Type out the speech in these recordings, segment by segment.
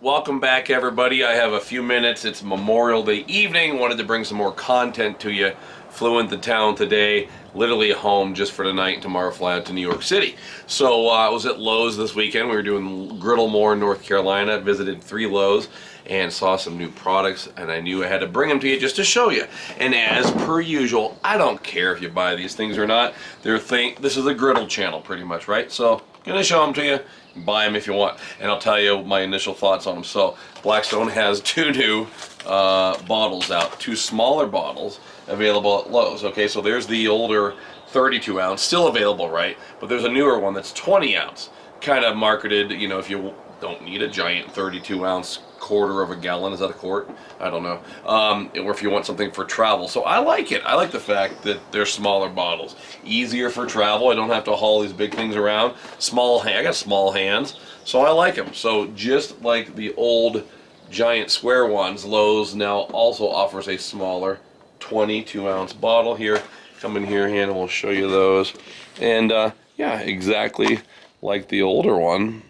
Welcome back, everybody. I have a few minutes. It's Memorial Day evening. Wanted to bring some more content to you. Flew into town today, literally home just for tonight. Tomorrow fly out to New York City. So I was at Lowe's this weekend. We were doing Griddle More in North Carolina. Visited 3 Lowe's and saw some new products, and I knew I had to bring them to you just to show you. And as per usual, I don't care if you buy these things or not. This is a griddle channel pretty much, right? So gonna show them to you. Buy them if you want, and I'll tell you my initial thoughts on them. So Blackstone has 2 new bottles out, 2 smaller bottles available at Lowe's. Okay, so there's the older 32 ounce, still available, right? But there's a newer one that's 20 ounce, kind of marketed, you know, if you don't need a giant 32 ounce quarter of a gallon. Is that a quart? I don't know. Or if you want something for travel. So I like it. I like the fact that they're smaller bottles. Easier for travel. I don't have to haul these big things around. I got small hands, so I like them. So just like the old giant square ones, Lowe's now also offers a smaller 22 ounce bottle here. Come in here, Hannah, we'll show you those. And yeah, exactly like the older one,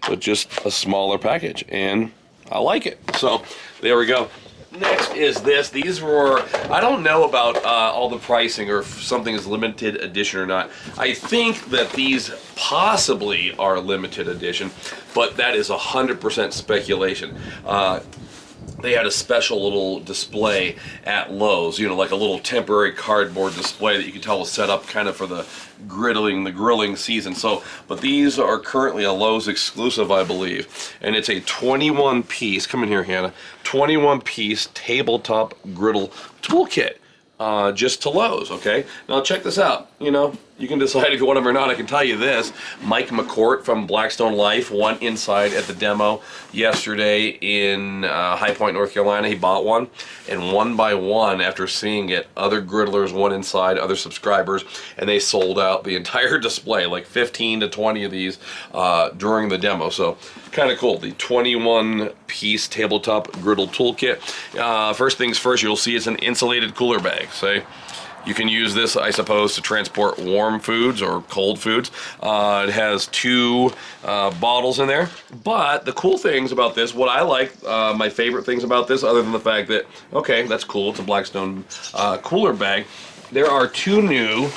but just a smaller package. And I like it. So there we go. Next is this. These were, I don't know about all the pricing or if something is limited edition or not. I think that these possibly are limited edition, but that is 100% speculation. They had a special little display at Lowe's, you know, like a little temporary cardboard display that you could tell was set up kind of for the grilling season. So, but these are currently a Lowe's exclusive, I believe, and it's a 21 piece, come in here, Hannah, 21 piece tabletop griddle toolkit. Just to Lowe's, okay? Now check this out. You know, you can decide if you want them or not. I can tell you this. Mike McCourt from Blackstone Life went inside at the demo yesterday in High Point, North Carolina. He bought one, and one by one, after seeing it, other griddlers went inside, other subscribers, and they sold out the entire display, like 15 to 20 of these during the demo. So kind of cool. The 21 piece tabletop griddle toolkit. First things first, you'll see it's an insulated cooler bag. So you can use this, I suppose, to transport warm foods or cold foods. It has 2 bottles in there. But the cool things about this, what I like, my favorite things about this, other than the fact that, okay, that's cool, it's a Blackstone cooler bag, there are 2 new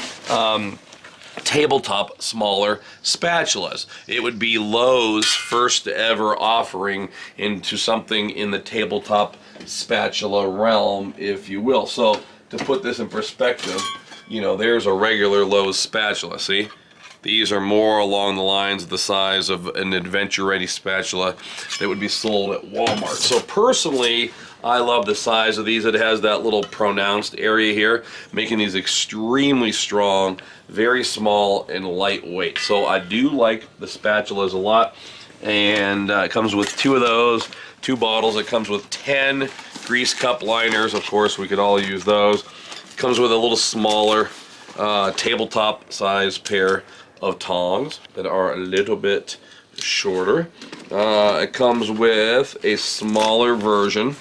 tabletop smaller spatulas. It would be Lowe's first ever offering into something in the tabletop spatula realm, if you will. So to put this in perspective, you know, there's a regular Lowe's spatula, see? These are more along the lines of the size of an adventure-ready spatula that would be sold at Walmart. So personally, I love the size of these. It has that little pronounced area here, making these extremely strong, very small, and lightweight. So I do like the spatulas a lot. And it comes with 2 of those, 2 bottles. It comes with 10 grease cup liners. Of course, we could all use those. It comes with a little smaller tabletop size pair of tongs that are a little bit shorter. It comes with a smaller version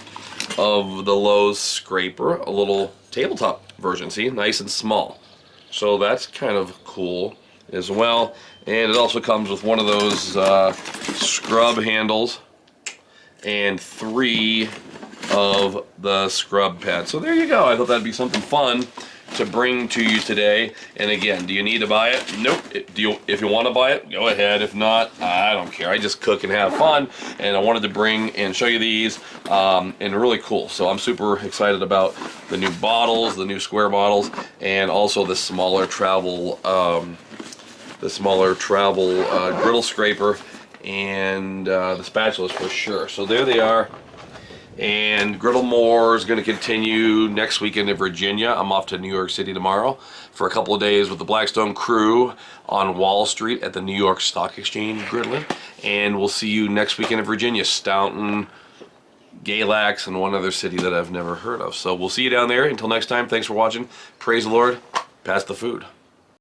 of the Lowe's scraper, a little tabletop version, see, nice and small. So that's kind of cool as well. And it also comes with one of those scrub handles and 3 of the scrub pads. So there you go. I thought that'd be something fun to bring to you today. And again, do you need to buy it? Nope. If you want to buy it, go ahead. If not, I don't care. I just cook and have fun, and I wanted to bring and show you these, and they're really cool. So I'm super excited about the new bottles, the new square bottles, and also the smaller travel griddle scraper and the spatulas for sure. So there they are. And Griddle More is going to continue next weekend in Virginia. I'm off to New York City tomorrow for a couple of days with the Blackstone crew on Wall Street at the New York Stock Exchange griddling. And we'll see you next weekend in Virginia, Staunton, Galax, and one other city that I've never heard of. So we'll see you down there. Until next time, thanks for watching. Praise the Lord. Pass the food.